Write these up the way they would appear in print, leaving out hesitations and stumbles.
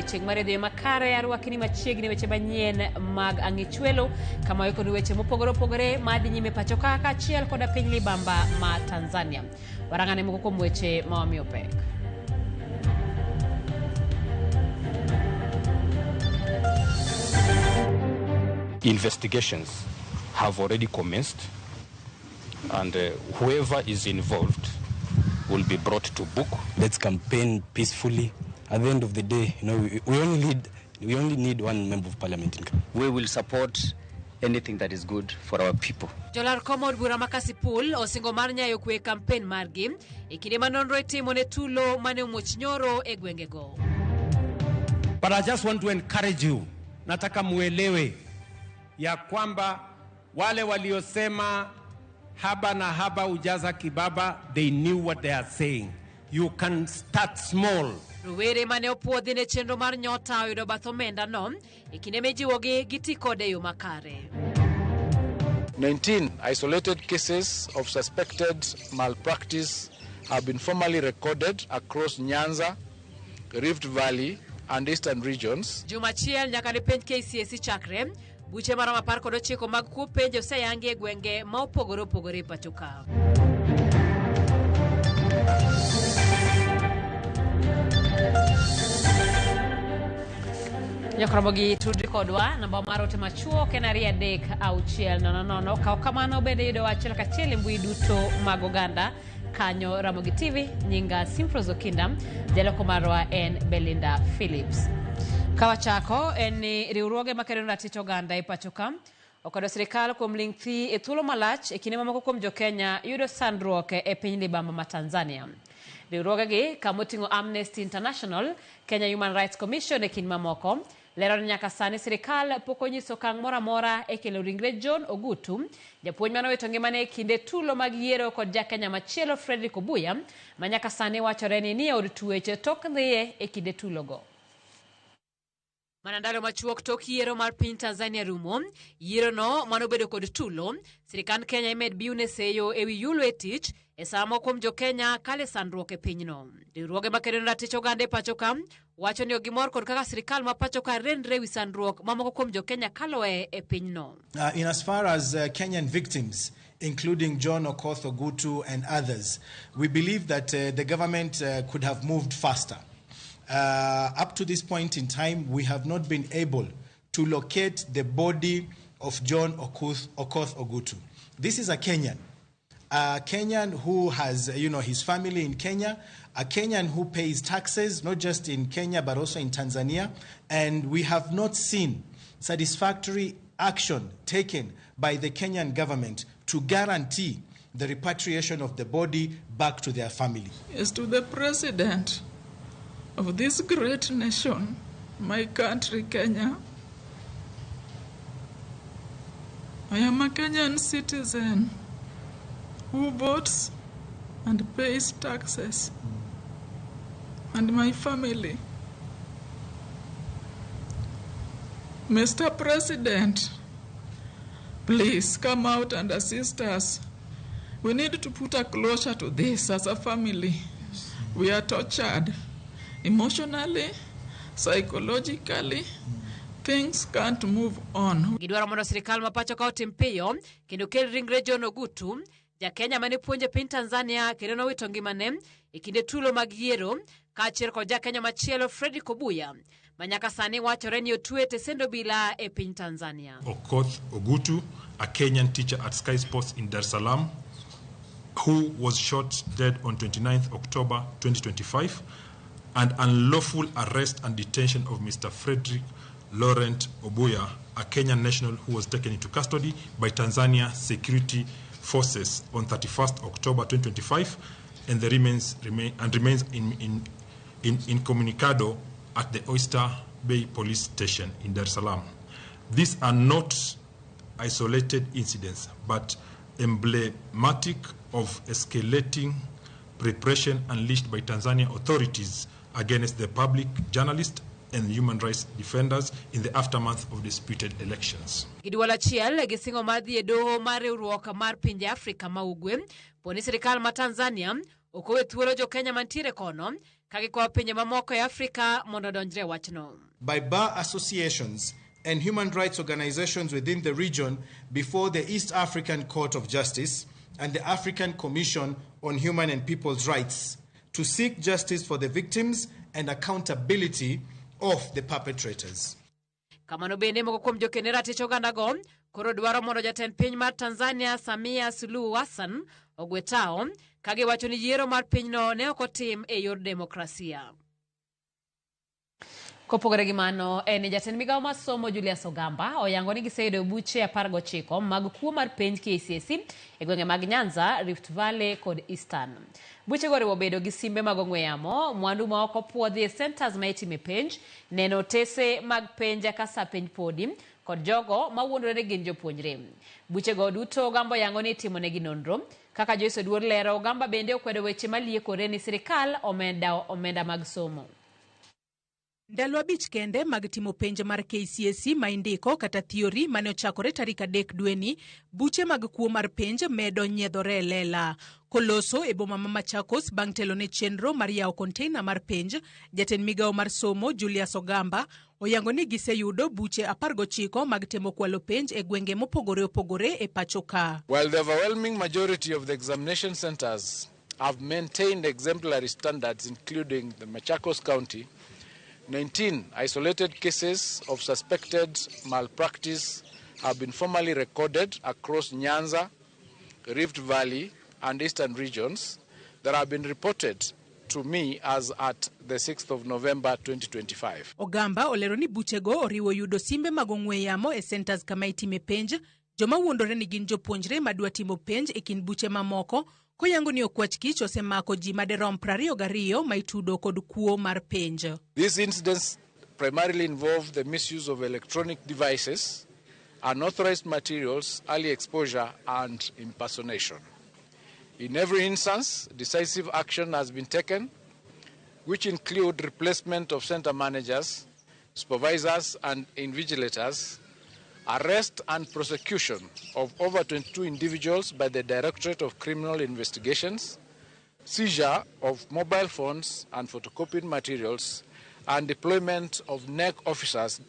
odiochieng' mar dwe makare arwakni machiegni weche manyien mag ang'ichwelo kama weko ni weche mopogore opogore madi nyime pacho ka achiel koda piny libamba ma Tanzania. Warang'ane moko kuom weche ma wamiyo pek. Investigations have already commenced, and whoever is involved will be brought to book. Let's campaign peacefully. At the end of the day, we only need one member of parliament. We will support anything that is good for our people. Jolar komod bura makasipul osingo mar nyayo kwe campaign margi ikinde manonro itimo ne tulo mane omuoch nyoro e gwengego. But I just want to encourage you. Nataka muelewe ya kwamba wale waliosema haba na haba ujaza kibaba, they knew what they are saying. You can start small. Ruwere mane opuodhi ne chenro mar nyota oyudo bath omenda no ikinde mejiwogi giti kode yo makare. 19 isolated cases of suspected malpractice have been formally recorded across Nyanza, Rift Valley and Eastern regions. Jumachiel nyaka ne penj KCSE chakre buche mara mapar kod ochiko mag kuo penj oseyangi e gwenge ma opogore opogore pachoka. Nyakromogi tudri kodwa namba mar ote machuo kenari adek auchiel nono kao kamano bende yudo achiel kachiel mbui duto mag oganda kanyo Ramogi TV nyinga Simfrozo Kindam jaloko marwa en Belinda Phillips. Kawachako en riwruoge makero ratich oganda e pachoka okado sirikal kuom lingthi e thuolo malach e kinde mamoko kuom jo-Kenya yudo sandruok e piny libamba ma Tanzania. Riwruoge gi kamoting'o Amnesty International, Kenya Human Rights Commission e kind mamoko lero ni nyaka sani sirikal pok onyiso okang' moro amora e kelo ringre John Ogutu, japuonj mane owito ngimane e kinde tulo mag yiero kod ja-Kenya machielo Fredrick Obuya ma nyaka sani wachore ni e od twech tok dhiye e kinde tulogo. Manandalo machuok tok yiero mar piny Tanzania rumo, yiero no manobedo kod tulo, sirikand Kenya imed biune seyo ewi yulo e tich e samo kuom jo-Kenya kale sandruok e pinyno. Riwruoge makedo ratich oganda e pachoka wacho ni ogimor kod kaka sirikal ma pachoka rendre wi sandruok mamoko kuom jo-Kenya kaloe e pinyno. In as far as Kenyan victims, including John Okoth Ogutu and others, we believe that the government could have moved faster. Up to this point in time, we have not been able to locate the body of John Okoth Ogutu. This is a Kenyan who has, his family in Kenya, a Kenyan who pays taxes, not just in Kenya, but also in Tanzania. And we have not seen satisfactory action taken by the Kenyan government to guarantee the repatriation of the body back to their family. Yes, to the president of this great nation, my country, Kenya. I am a Kenyan citizen who votes and pays taxes, and my family. Mr. President, please come out and assist us. We need to put a closure to this as a family. We are tortured. Emotionally, psychologically, things can't move on. Gidwaro mondo sirikal mapacho ka otim piyo kendo kel ringre John Ogutu, ja-Kenya mane puonje piny Tanzania kendo nowito ngimane e kinde tulo mag yiero kaachiel kod ja-Kenya machielo Fredrick Obuya ma nyaka sani wachore ni otwe tesendo bila e piny Tanzania. Okoth Ogutu, a Kenyan teacher at Sky Sports in Dar es Salaam, who was shot dead on 29th October 2025, and unlawful arrest and detention of Mr. Fredrick Laurent Obuya, a Kenyan national who was taken into custody by Tanzania security forces on 31st October 2025 and remains incommunicado at the Oyster Bay police station in Dar es Salaam. These are not isolated incidents, but emblematic of escalating repression unleashed by Tanzania authorities against the public, journalists, and human rights defenders in the aftermath of disputed elections. Gidwala chiel gisingo madhi e doho mar riwruok mar pinje Afrika ma ugwe poni sirikal ma Tanzania okowe thuolo jo-Kenya mantiere kono kagikwayo pinje mamoko e Afrika mondo odonjre wachno. By bar associations and human rights organizations within the region before the East African Court of Justice and the African Commission on Human and People's Rights to seek justice for the victims and accountability of the perpetrators. Kamano bende moko kuom jokene ratich ogandago koro dwaro mondo jatend piny mar Tanzania Samia Suluhu Hassan ogwetao kagiwacho ni yiero mar pinyno ne ok otim e yor demokrasia. Kopogore gi mano, jatend migawo mar somo Julius Ogamba oyango ni giseyudo buche 19 mag kuo mar penj KCSE e gwenge mag Nyanza, Rift Valley kod Eastern. Buche go riwo bedo gi simbe mag ong'we yamo, mwandu ma ok opuodhi e centers ma itime penj, neno otese mag penj ka sa penj podi kod jogo ma wuondore ni gin jopuonjre. Buche go duto Ogamba oyango ni itimonegi nonro. Kaka Joyce Oduor lero, Ogamba bende okwedo weche maliekore ni sirikal omenda mag somo. Ndalo 5 kende mag timo penj mar KCSE ma indiko kata theory mane ochakore tarik 3 dweni, buche mag kuo mar penj medo nyiedhore lela. Koloso e boma ma Machakos bang' telo ne chenro mar yawo container mar penj, jatend migawo mar somo Julius Ogamba oyango ni giseyudo buche 19 mag temo kwalo penj e gwenge mopogore opogore e pacho ka. While the overwhelming majority of the examination centers have maintained exemplary standards, including the Machakos County, 19 isolated cases of suspected malpractice have been formally recorded across Nyanza, Rift Valley, and Eastern regions that have been reported to me as at the 6th of November 2025. Ogamba olero ni buchego oriwo yudo simbe mag ong'we yamo e centers kama itime penj, joma wuondore ni gin jopuonjre madwa timo penj e kin buche mamoko, koyango ni okwach kich osemako ji maderom 22 ma itudo kod kuo mar penj. These incidents primarily involve the misuse of electronic devices, unauthorized materials, early exposure, and impersonation. In every instance, decisive action has been taken, which include replacement of center managers, supervisors, and invigilators, arrest and prosecution of over 22 individuals by the Directorate of Criminal Investigations, seizure of mobile phones and photocopied materials, and deployment of NEC officers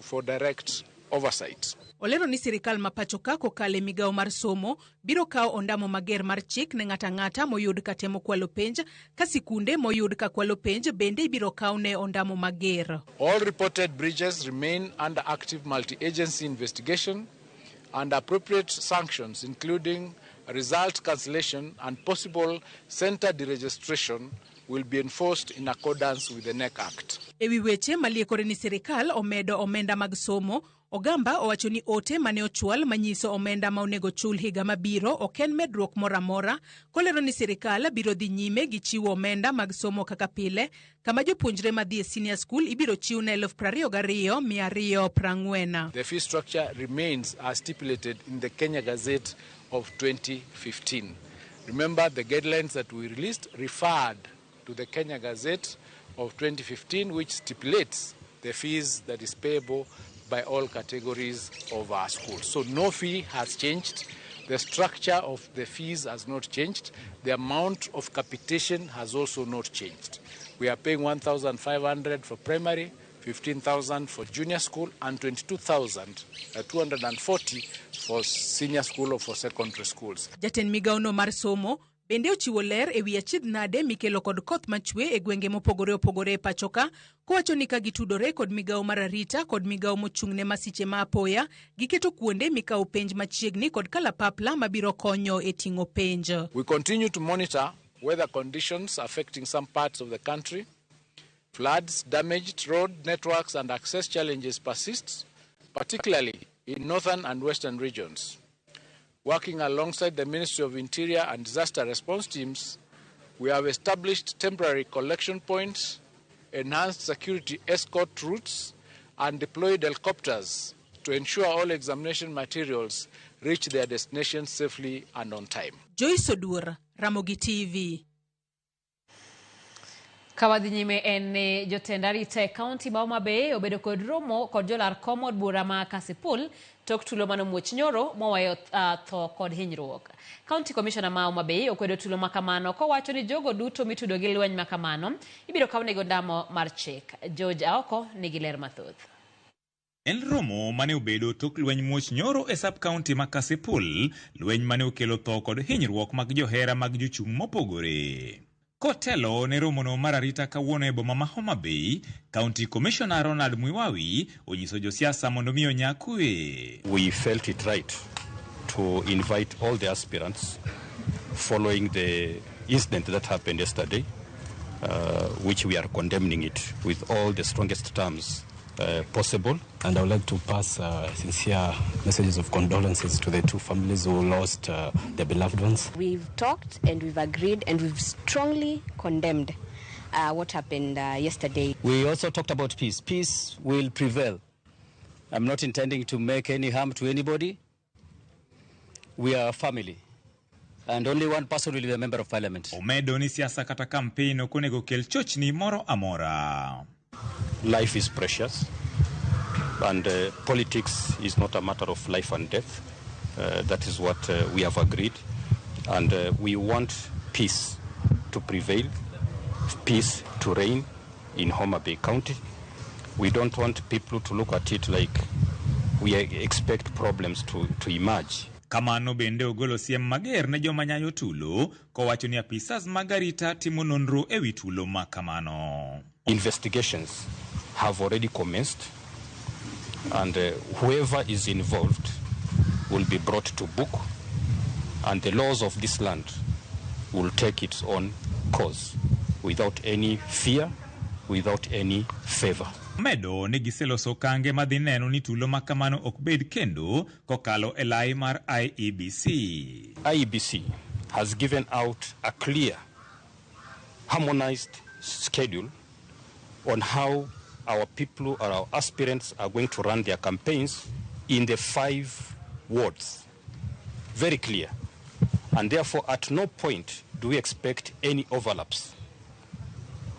for direct oversight. Olero ni sirikal mapachoka kokale migawo mar somo biro kao ondamo mager mar chik ne ng'ata moyud katemo kwalo penj, ka sikunde moyud ka kwalo penj bende biro kao ne ondamo mager. All reported breaches remain under active multi-agency investigation, and appropriate sanctions including result cancellation and possible center deregistration will be enforced in accordance with the NEC Act. Ewi weche maliekore ni sirikal omedo omenda mag somo, Ogamba owacho ni ote mane ochwal manyiso omenda ma onego chul higa mabiro oken medruok moramora, kolero ni sirikal biro dhi nyime gi chiwo omenda mag somo kaka pile, kama jopuonjre madhi e senior school ibiro chiw na 22,240. The fee structure remains as stipulated in the Kenya Gazette of 2015. Remember, the guidelines that we released referred to the Kenya Gazette of 2015, which stipulates the fees that is payable by all categories of our schools. So no fee has changed. The structure of the fees has not changed. The amount of capitation has also not changed. We are paying 1,500 for primary, 15,000 for junior school, and 22,240 for senior school or for secondary schools. Jatend migawo no mar somo bende ochiwo ler e wi achiedh nade mikelo kod koth machwe e gwenge mopogore opogore e pachoka, kowacho ni ka gitudore kod migawo mar arita kod migawo mochung'ne masiche ma apoya, giketo kuonde mikawo penj machiegni kod kalapapla mabiro konyo e ting'o penj. We continue to monitor weather conditions affecting some parts of the country. Floods, damaged road networks, and access challenges persist, particularly in northern and western regions. Working alongside the Ministry of Interior and Disaster Response teams, we have established temporary collection points, enhanced security escort routes, and deployed helicopters to ensure all examination materials reach their destinations safely and on time. Joyce Oduor, Ramogi TV. Kawadhi nyime en jotend arita e kaunti ma Homa Bay obedo kod romo kod jolar kom od bura ma Kasipul tok tulo mano muoch nyoro moweyo tho kod hinyruok. County Commissioner ma Homa Bay okwedo tulo makamano kowacho ni jogo duto mitudo gi lweny makamano ibiro kawnego ndamo mar chik. George Aoko nigi ler mathoth. En romo mane obedo tok lweny muoch nyoro e sub county ma Kasipul, lweny mane okelo tho kod hinyruok mag johera mag jochung' mopogore. Kotelo ne romono mar arita kawuono e boma ma Homa Bay, County Commissioner Ronald Mwiwawi onyiso josiasa mondo miyo nyakwe. We felt it right to invite all the aspirants following the incident that happened yesterday, which we are condemning it with all the strongest terms possible. And I would like to pass sincere messages of condolences to the two families who lost their beloved ones. We've talked and we've agreed and we've strongly condemned what happened yesterday. We also talked about peace. Peace will prevail. I'm not intending to make any harm to anybody. We are a family. And only one person will be a member of parliament. Omedo ni siasa kata campaign okonego kel chochni moro amora. Life is precious, and politics is not a matter of life and death. That is what we have agreed, and we want peace to prevail, peace to reign in Homa Bay County. We don't want people to look at it like we expect problems to emerge. Kamano bende ogolo siem mager ne joma nyayo tulo, kowacho ni apisas magarita timo nonro ewi tulo makamano. Investigations have already commenced, and whoever is involved will be brought to book, and the laws of this land will take its own course without any fear, without any favor. Medo ne giseloso kange madhi neno ni tulo makamano okbed kendo kokalo elai mar IEBC. IEBC has given out a clear, harmonized schedule on how our people or our aspirants are going to run their campaigns in the 5 wards. Very clear. And therefore, at no point do we expect any overlaps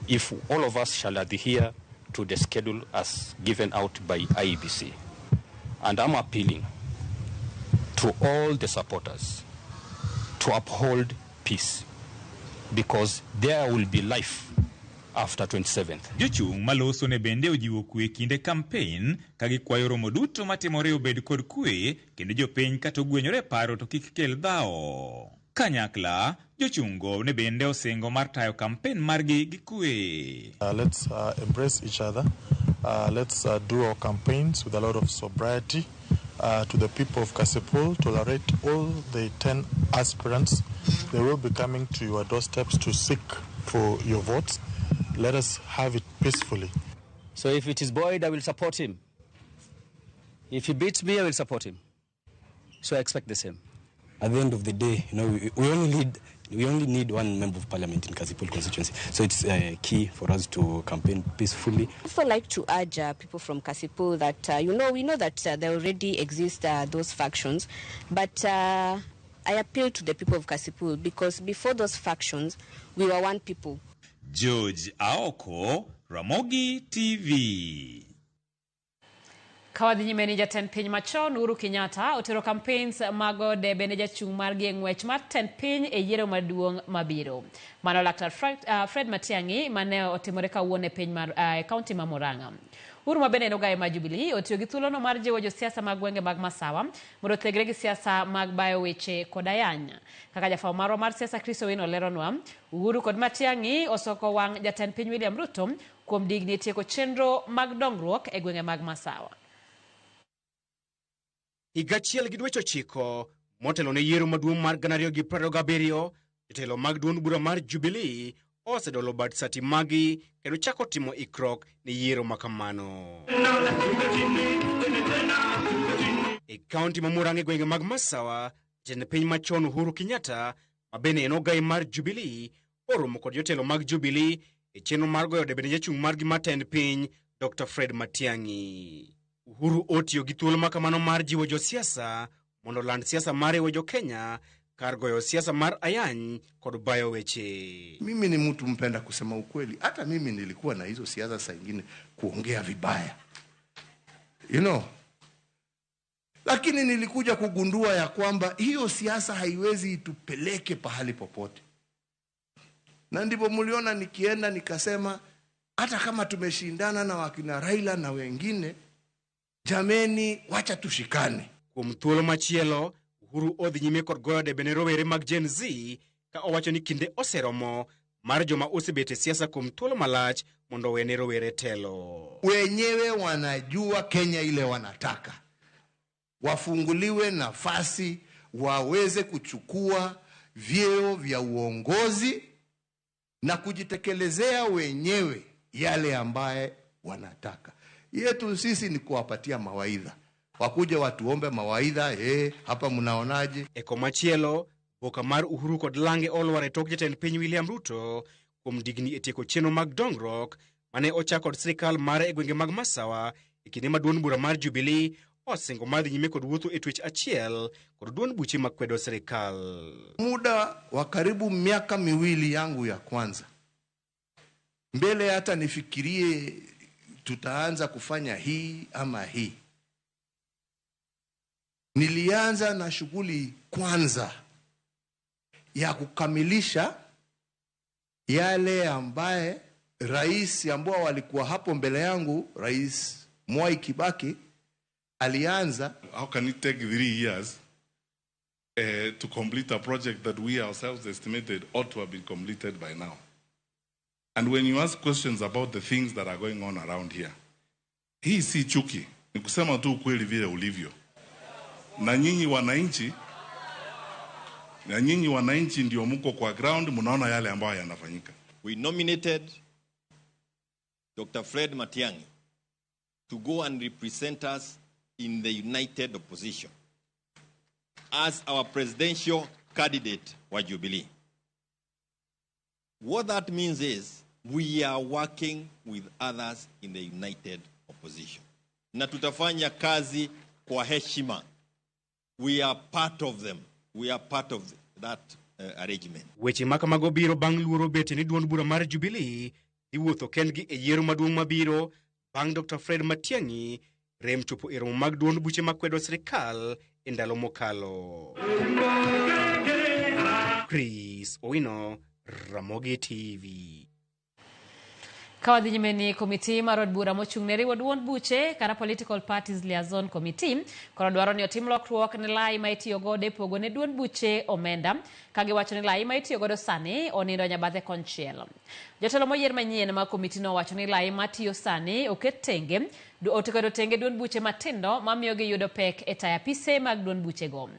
if all of us shall adhere to the schedule as given out by IEBC. And I'm appealing to all the supporters to uphold peace, because there will be life after 27th. Jochung' maloso ne bende ojiwo kwe kinde campaign kagi kwayo romo duto matimore obed kod kwe kendo jopiny kata ogwenyore paro to kik kel dhao. Kanyakla jochungo ne bende osingo mar tayo campaign margi gi kwe. Let's embrace each other. Let's do our campaigns with a lot of sobriety. To the people of Kasipul, tolerate all the 10 aspirants. They will be coming to your doorsteps to seek for your votes. Let us have it peacefully. So if it is Boyd, I will support him. If he beats me, I will support him. So I expect the same. At the end of the day, we only need one member of parliament in Kasipul constituency. So it's key for us to campaign peacefully. I also like to urge people from Kasipul that, we know that there already exist those factions, but I appeal to the people of Kasipul because before those factions, we were one people. George Aoko, Ramogi TV. Kawadhi nyime ni jatend piny machon Uhuru Kenyatta otero campaigns mago de bende jachung' margi e ng'wech mar tend piny e yiero maduong' mabiro. Mano Laktar Fred Matiang'i mane otimore kawuono e piny mar kaunti ma Murang'a. Uhuru ma bende en ogaye ma Jubilee otiyo gi thuolono mar jiwo josiasa mag gwenge mag Masawa mondo othegre gi siasa mag bayo weche kod ayany. Kaka jafwambo marwa mar siasa Chris Owino oleronwa, Uhuru kod Matiang'i osoko wang' jatend piny William Ruto kuom digni tieko chenro mag dongruok e gwenge mag Masawa. Higa achiel gi dweche 9 motelo ne yiero maduong' mar 2027, jotelo mag duond bura mar Jubilee osedolo bad sati magi kendo chako timo ikrok ne yiero makamano. E kaunti ma Murang'a e gwenge mag Masawa, jatend piny machon Uhuru Kenyatta ma bende en ogaye mar Jubilee oromo kod jotelo mag Jubilee e chenro mar goyo debe ne jachung' margi mar tend piny Dr. Fred Matiang'i. Uhuru otiyo gi thuolo makamano mar jiwo josiasa mondo land siasa mare wejo Kenya kar goyo siasa mar ayany kod bayo weche. Mimi ni mtu mpenda kusema ukweli. Hata mimi nilikuwa na hizo siasa saa ingine kuongea vibaya. Lakini nilikuja kugundua ya kwamba hiyo siasa haiwezi itupeleke pahali popote. Na ndipo mliona nikienda nikasema hata kama tumeshindana na wakina Raila na wengine, jameni wacha tushikane. Kuom thuolo machielo, Uhuru odhi nyime kod goyo debe ne rowere mag Gen Z ka owacho ni kinde oseromo mar joma osebete siasa kuom thuolo malach mondo wene rowere telo. Wenyewe wanajua Kenya ile wanataka. Wafunguliwe nafasi waweze kuchukua vyeo vya uongozi na kujitekelezea wenyewe yale ambaye wanataka. Yetu sisi ni kuwapatia mawaidha. Wakuja watuombe mawaidha, hapa mnaonaje? Eko machielo, boka mar Uhuru kod Lange olwar e tok jatend piny William Ruto kuom digni e tieko chenro mag dongruok mane ochak kod sirikal mare e gwenge mag Masawa e kinde ma duond bura mar Jubilee osingo madhi nyime kod wuotho e twech achiel kod duond buche makwedo sirikal. Muda wa karibu miaka miwili yangu ya kwanza, mbele hata nifikirie tutaanza kufanya hii ama hii, nilianza na shughuli kwanza ya kukamilisha yale ambaye rais ambao walikuwa hapo mbele yangu, Rais Mwai Kibaki alianza. How can it take 3 years to complete a project that we ourselves estimated ought to have been completed by now? And when you ask questions about the things that are going on around here, hii si chuki, ni kusema tu ukweli vile ulivyo. Na nyinyi wananchi ndio mko kwa ground, mnaona yale ambayo yanafanyika. We nominated Dr. Fred Matiang'i to go and represent us in the united opposition as our presidential candidate wa Jubilee. What that means is we are working with others in the united opposition. Na tutafanya kazi kwa heshima. We are part of them. We are part of that arrangement. Weche makamago biro bang' luoro bete ni duond bura mar Jubilee dhi wuotho kendgi e yiero maduong' mabiro bang' Dr. Fred Matiang'i rem chopo e romo mag duond buche makwedo sirikal e ndalo mokalo. Chris Owino, Ramogi TV. Kawadhi nyime ni komiti mar od bura mochung' ne riwo duond buche kata Political Parties Liaison Committee koro dwaro ni otim lokruok ne lai ma itiyo godo e pogo ne duond buche omenda ka giwacho ni lai ma itiyo godo sani onindo nyabadhe konchiel. Jotelo moyier manyien ma komiti no wacho ni lai ma tiyo sani oket tenge otekedo tenge duond buche matindo mamiyo gi yudo pek e taya pise mag duond buche go.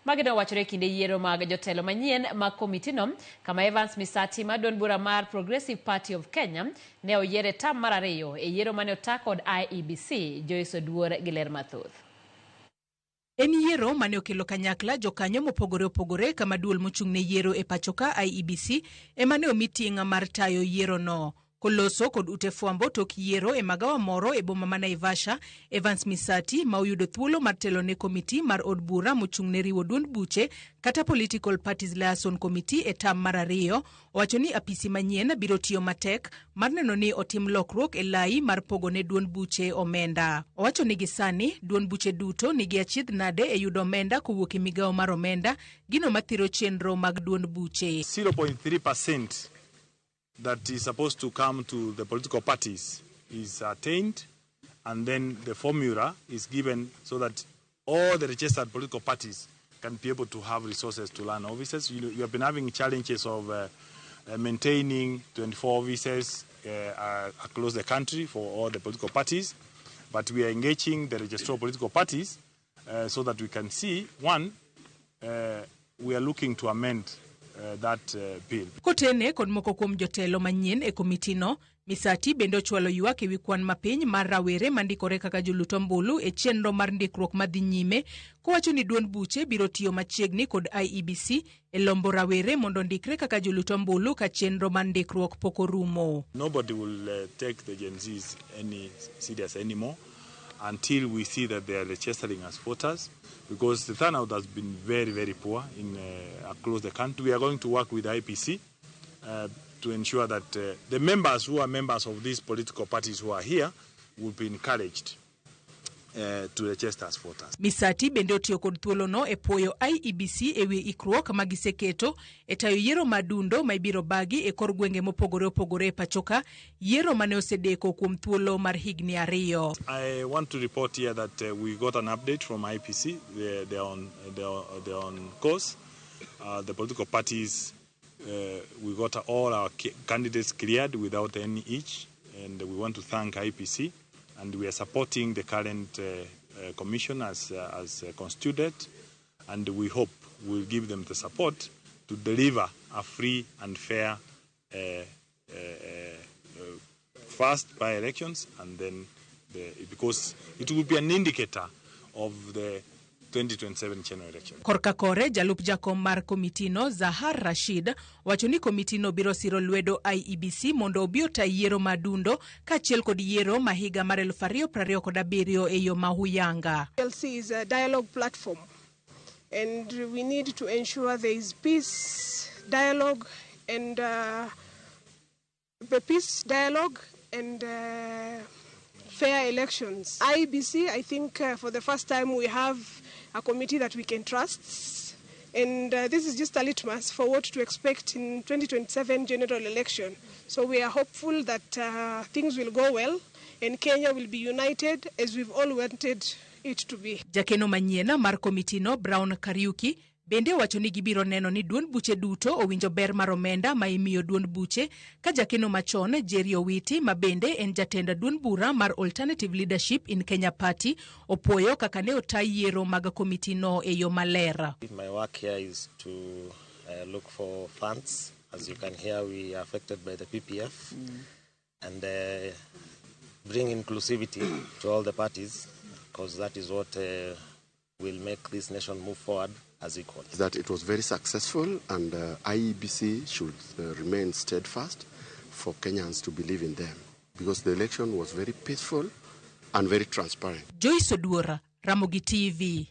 Magino wachore kinde yiero mag jotelo manyien ma komiti no kama Evans Misati ma duond bura mar Progressive Party of Kenya ne oyiere tam mar 2 e yiero mane otak kod IEBC. Joyce Oduor gi ler mathoth. En yiero mane okelo kanyakla jokanyo mopogore opogore kama duol mochung' ne yiero e pachoka IEBC emane omitinga mar tayo yiero no. Koloso kod ute fwambo tok yiero e magawa moro e boma ma Naivasha, Evans Misati ma oyudo thuolo mar telo ne komiti mar od bura mochung' ne riwo duond buche kata Political Parties Liaison Committee e tam mar 2 owacho ni apisi manyien biro tiyo matek mar neno ni otim lokruok e lai mar pogo ne duond buche omenda. Owacho ni gisani duond buche duto nigi achiedh nade e yudo omenda kowuok e migawo mar omenda gino mathiro chenro mag duond buche. 0.3% that is supposed to come to the political parties is attained, and then the formula is given so that all the registered political parties can be able to have resources to run offices. You have been having challenges of maintaining 24 offices across the country for all the political parties, but we are engaging the registrar political parties so that we can see, one, we are looking to amend that bill. Kotene kod moko kuom jotelo manyien e komiti no, Misati bende ochwalo ywak ewi kwan mapiny mar rawere mandikore kaka joluto ombulu e chenro mar ndikruok madhi nyime, kowacho ni duond buche biro tiyo machiegni kod IEBC e lombo rawere mondo ndikre kaka joluto ombulu ka chenro mar ndikruok pok orumo. Nobody will take the Gen Zs any serious anymore. until we see that they are registering as voters, because the turnout has been very, very poor across the country. We are going to work with IEBC to ensure that the members who are members of these political parties who are here will be encouraged to register as voters. Misati bende otiyo kod thuolono e puoyo IEBC ewi ikruok magiseketo e tayo yiero madundo ma ibiro bagi e kor gwenge mopogore opogore e pachoka, yiero mane osedeko kuom thuolo mar higni 2. I want to report here that we got an update from IEBC. They're on course. The political parties, we got all our candidates cleared without any hitch, and we want to thank IEBC. And we are supporting the current commission as constituted, and we hope we'll give them the support to deliver a free and fair first by-elections, and then because it will be an indicator of the 2027 general election. Korka kore jalup jakom mar komitino Zahar Rashid wacho ni komitino biro siro lwedo IEBC mondo obiota yiero madundo kachiel kod yiero mahiga mar 2027 e yo mahuyanga. LC is a dialogue platform, and we need to ensure there is peace, dialogue, and fair elections. IEBC, I think for the first time we have a committee that we can trust, and this is just a litmus for what to expect in 2027 general election. So we are hopeful that things will go well and Kenya will be united as we've all wanted it to be. Jakeno Manyien mar komitino Brown Kariuki bende wacho ni gibiro neno ni duond buche duto owinjo ber mar omenda ma imiyo duond buche, ka jakeno machon Jerry Owiti ma bende en jatend duond bura mar Alternative Leadership in Kenya Party opoyo kaka ne otayi yiero mag komitino e yo maler. My work here is to look for funds. As you can hear, we are affected by the PPF and bring inclusivity to all the parties, because that is what will make this nation move forward as equal. That it was very successful, and IEBC should remain steadfast for Kenyans to believe in them, because the election was very peaceful and very transparent. Joyce Oduora, Ramogi TV.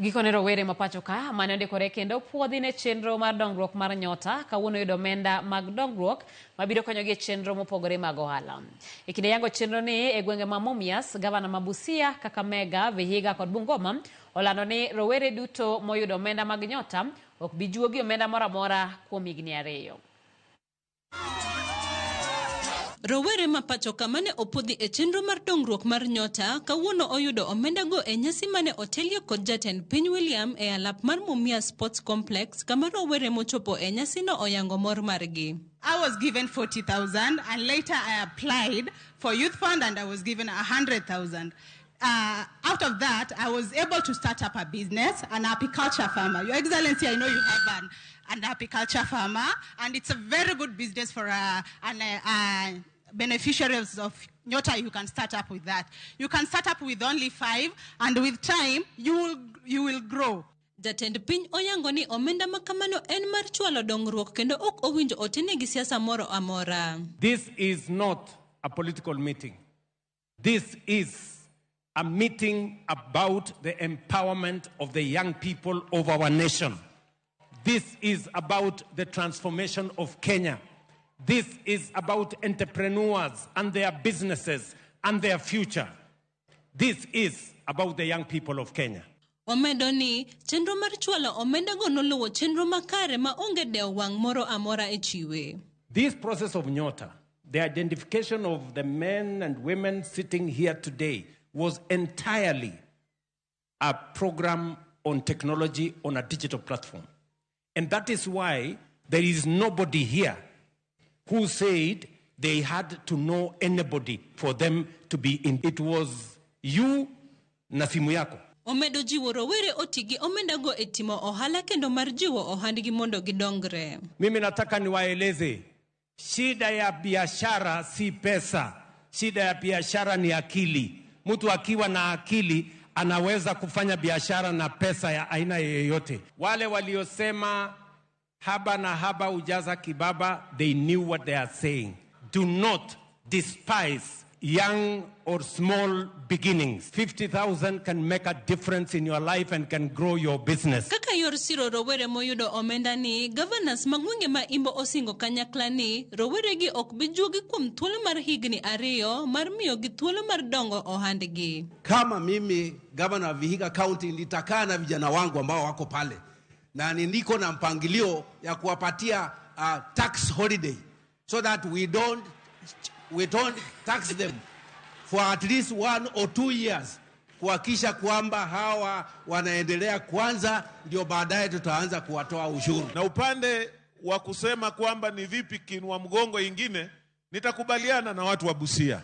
Gikone rowere mapacho ka mane ondikore kendo puodhi ne chenro mar dongruok mar Nyota kawuono yudo omenda mag dongruok mabiro konyogi e chenro mopogore mag ohala. E kinde yango chenro ni e gwenge ma Mumias, gavana ma Busia, Kakamega, Vihiga kod Bungoma olando ni rowere duto moyudo omenda mag Nyota ok bi juogi omenda moro amora kuom higni 2. Rowere mapacho kamane opodhi e chenro mar dongruok mar Nyota kawuono oyudo omenda go e nyasi mane otelie kod jatend piny William e alap mar Mumias Sports Complex kama rowere mochopo e nyasi no oyango mor margi. I was given 40,000 and later I applied for youth fund and I was given 100,000. Out of that, I was able to start up a business, an apiculture farmer. Your Excellency, I know you have an apiculture farmer, and it's a very good business for beneficiaries of Nyota. You can start up with that. You can start up with only 5, and with time, you will grow. Jatend piny oyango ni omenda makamano en mar chwalo dongruok kendo ok owinjo otene gi siasa moro amora. This is not a political meeting. This is a meeting about the empowerment of the young people of our nation. This is about the transformation of Kenya. This is about entrepreneurs and their businesses and their future. This is about the young people of Kenya. Omedo ni chenro mar chwalo omenda go noluwo chenro makare ma onge dewo wang' moro amora e chiwe. This process of Nyota, the identification of the men and women sitting here today, was entirely a program on technology on a digital platform. And that is why there is nobody here who said they had to know anybody for them to be in. It was you na simu yako. Omedo jiwo rowere otigi omenda go e timo ohala kendo mar jiwo ohandgi mondo gidongre. Mimi nataka niwaeleze, shida ya biashara si pesa. Shida ya biashara ni akili. Mtu akiwa na akili anaweza kufanya biashara na pesa ya aina yoyote. Wale waliosema haba na haba ujaza kibaba, they knew what they are saying. Do not despise young or small beginnings. 50,000 can make a difference in your life and can grow your business. Kaka yor siro rowere moyudo omenda ni, governors magwenge ma imbo osingo kanyakla ni, rowere gi ok bijuogi kuom thuolo mar higni 2 mar miyo gi thuolo mar dongo ohandgi. Kama mimi governor wa Vihiga County nitakaa na vijana wangu ambao wako pale na niko na mpangilio ya kuwapatia tax holiday so that we don't tax them for at least 1 or 2 years, kuhakisha kwamba hawa wanaendelea kwanza, ndio baadaye tutaanza kuwatoa ushuru. Na upande wa kusema kwamba ni vipi kinua mgongo ingine, nitakubaliana na watu wa Busia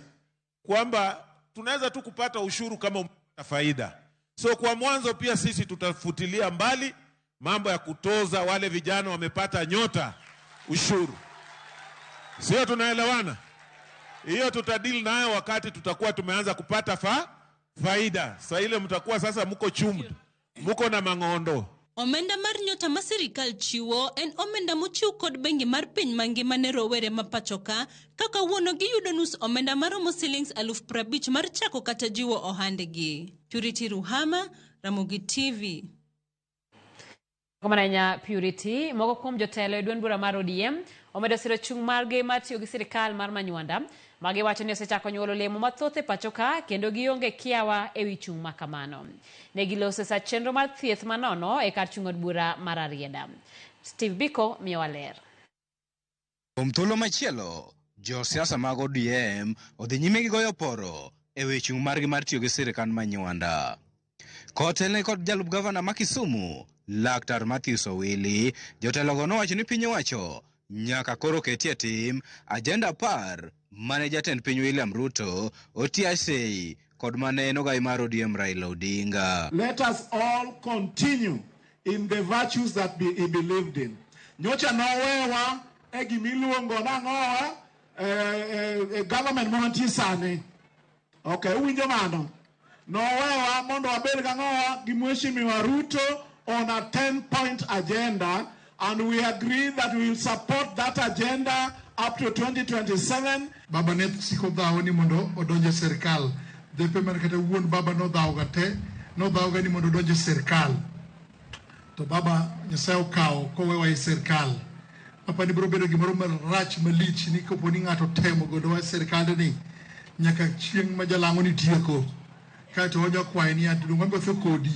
kwamba tunaweza tu kupata ushuru kama umepata faida. So kwa mwanzo pia sisi tutafutilia mbali mambo ya kutoza wale vijana wamepata nyota ushuru. Sio, tunaelewana? Hiyo tutadili nayo wakati tutakuwa tumeanza kupata faida. Sasa ile mtakuwa sasa mko chumdu, mko na mangondo. Omenda mar nyota ma sirikal chiwo en omenda mochiw kod bengi mar piny mangima ne rowere ma pachoka, kaka wuono giyudo nus omenda maromo shillings 50,000 mar chako kata jiwo ohandgi. Purity Ruhama, Ramogi TV. Komananya Purity, moko kuom jotelo e duond bura mar ODM omedo siro chung margi mar tiyo gi sirikal mar Manywanda. Magi wacho ni osechako nyuolo lemo mathoth e pachoka kendo gionge kiawa e wi chung makamano. Ne giloso sa chenro mar thieth manono e kar chung od bura mar Arieda. Steve Biko miyo waler. Kuom thuolo machielo, jo siasa mag ODM odhi nyime gi goyo poro e wi chung margi mar tiyo gi sirikal Manywanda. Kotelne kod jalup gavana ma Kisumu, Laktar Matthews Owili, jotelogo nowacho ni piny owacho nyaka koro ketie tim agenda par mane jatend piny William Ruto otia sei kod mane nogai mar ODM Raila Odinga. Let us all continue in the virtues that he believed in. Nyocha nowewa e gimiluongo nang'owa government monti sane. Okay, uwinjo mano. Nowewa mondo wabed gang'owa gi Mheshimiwa Ruto on a 10-point agenda, and we agree that we will support that agenda up to 2027. Baba ne siko dhawo ni mondo odonje serikal. Depe man kata wuon baba no dhawo gate, no dhawo gani mondo odonje serikal. To baba Nyasaye okawo kowewa e serikal. Papa ni biro bedo gimoro marach malich ni kopo ni ng'ato temo godo wa serikal ni nyaka chieng' ma jalango ni tieko. Kaito onyo kwaye ni adungo mbe kodi.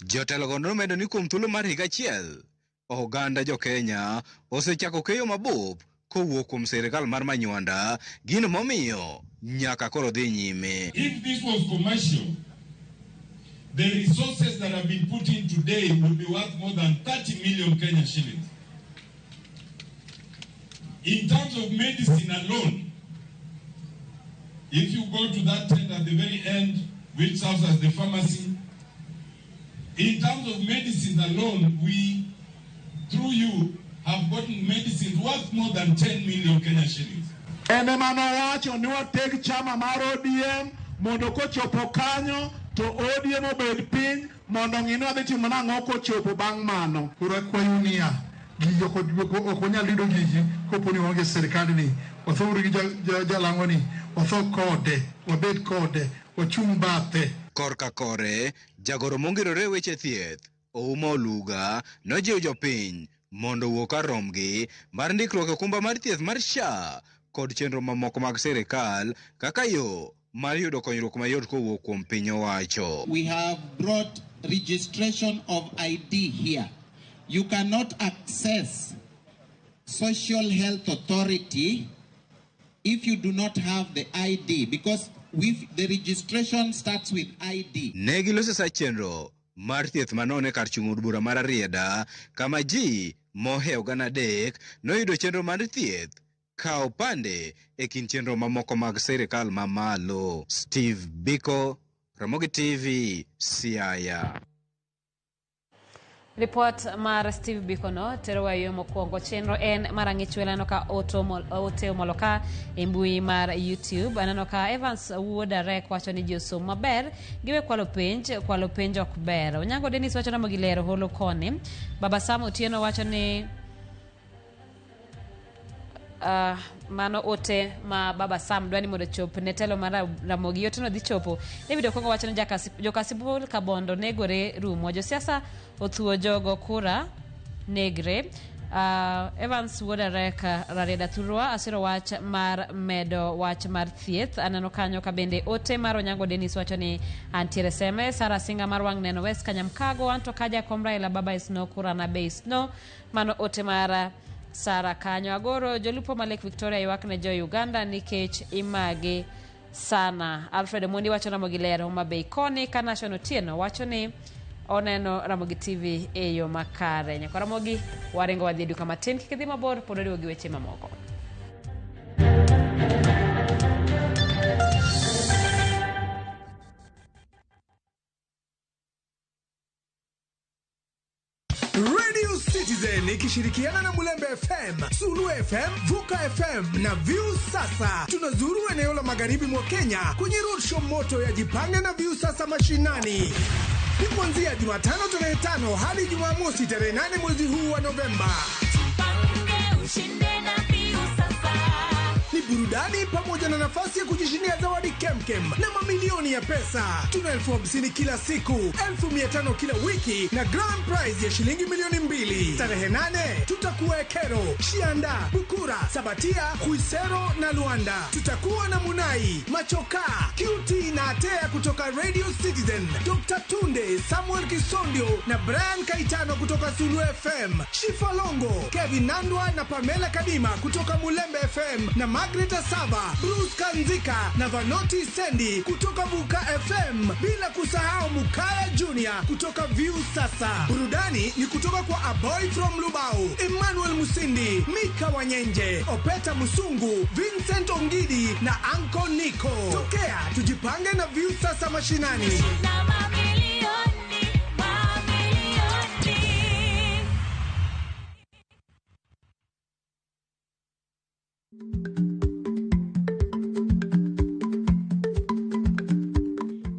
Jotelogo nomedo ni kuom thuolo mar higa achiel, oganda jo Kenya osechako keyo mabup kowuok kuom sirikal mar Manywanda, gino momiyo nyaka koro dhi nyime. If this was commercial, the resources that have been put in today would be worth more than 30 million Kenyan shillings. In terms of medicine alone, if you go to that tent at the very end, which serves as the pharmacy, in terms of medicine alone, we, through you, have gotten medicine worth more than 10 million Kenyan shillings. Ene manowacho ni wateg chama mar ODM mondo kochopo kanyo to ODM obed piny mondo ng'ino adhi timo nang'o kochopo bang' mano. Kura kwayo niya gigo ok wanyal yudo gigi kopo ni waonge sirikal ni. Wathuru gi jalango ni, watho kode, wabed kode, wachung' bathe. Korka kore, jagoro mongirore weche thieth, Ouma Oluga, nojiwo jopiny mondo wuok aromgi mar ndikruok e okumba mar thieth mar SHA kod chenro mamoko mag sirikal kaka yo mar yudo konyruok mayot kowuok kuom piny owacho. We have brought registration of ID here. You cannot access Social Health Authority if you do not have the ID, because the registration starts with ID. Negiloso sa chenro mar thieth manone kar chung od bura mar Arieda, kama ji mohew gana dek noyudo chenro mar thieth kao pande e kin chenro mamoko mag sirikal mamalo. Steve Biko, Ramogi TV, Siaya. Report mar Steve Biko no tero wa yo mokwongo chenro en marang'ich welano ka ote moloka e mbui mar YouTube. Anano ka Evans Wuodarek wacho ni josom maber giwe kwalo penj ok ber. Onyango Dennis wacho na mogilero holo koni. Baba Sam Otieno wacho ni mano ote ma baba Sam dwani mondo chop ne telo mar Ramogi yote no dhi chopo. David Okongo wacho ni jokasipul Kabondo negore rumo. Josiasa othuo jogo kura negre. Evans Wodareka Rareda Thurwa asiro wach mar medo wach mar thieth. Anano kanyo kabende ote mar Onyango Dennis wacho ni antiere seme. Sara Singa mar Wang Neno West Kanyamkago Anto Kaja Komra ila baba isno kura na base no. Mano ote mara Sara kanyo agoro jolupo Malek Victoria yuakne jo Uganda nikech image sana. Alfred Mundi wacho na Mogilero Mabei Koni Kanashon Otieno wacho ni oneno Ramogi TV eyo makare. Nyako Ramogi warengo wadhi duka matin kikidhi mabor podori wagi weche mamoko. Radio Citizen ikishirikiana na Mulembe FM, Sulu FM, Vuka FM na View Sasa. Tunazuru eneo la magharibi mwa Kenya kwenye roadshow moto ya Jipange na View Sasa mashinani. Ni kuanzia Jumatano tarehe 5 hadi Jumamosi tarehe 8 mwezi huu wa Novemba. Jipange ushinde na View Sasa. Ni burudani pamoja na nafasi ya kujishindia zawadi kemkem na mamilioni ya pesa. Tuna 50,000 kila siku, 500 kila wiki na grand prize ya shilingi milioni 2. Tarehe 8 tutakuwa Ekero, Shianda, Bukura, Sabatia, Huisero na Luanda. Tutakuwa na Munai, Machoka, QT na Atea kutoka Radio Citizen, Dr. Tunde, Samuel Kisondio na Brian Kaitano kutoka Sulu FM, Shifa Longo, Kevin Nandwa na Pamela Kadima kutoka Mulembe FM na Margaret Asaba, Bruce Kanzika na Vanoti Sendi kutoka Vuka FM, bila kusahau Mukaya Junior kutoka View Sasa. Burudani ni kutoka kwa A Boy from Lubao, Emmanuel Musindi, Mika Wanyenje, Opeta Musungu, Vincent Ongidi na Anko Nico. Tokea tujipange na View Sasa mashinani.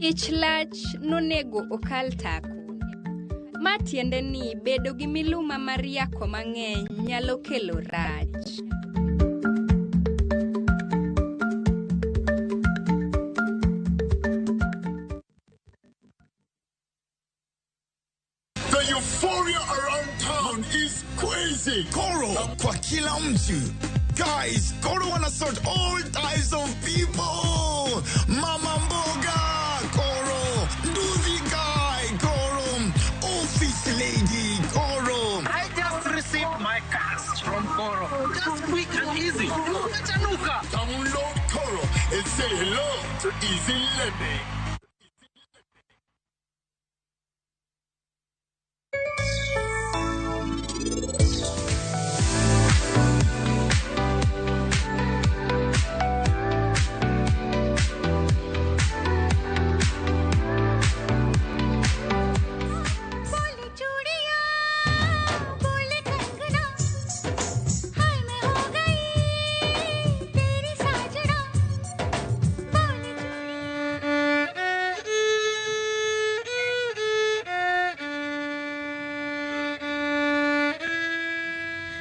Ichlach nonego okal tako. Matiende ni bedo gi miluma mar yako mang'eny nyalo kelo rach. The euphoria around town is crazy. Koro kwa kila mtu. Guys, Koro wanna sort all types of people. Mama mboga, Koro. Nduzi guy, Koro. Office lady, Koro. I just received my cash from Koro. Just quick and easy. Download Koro and say hello to Easy Living.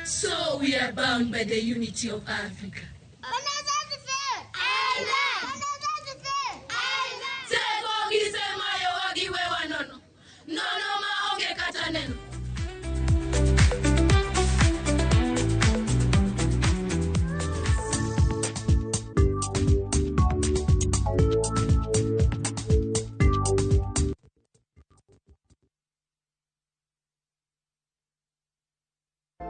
So we are bound by the unity of Africa.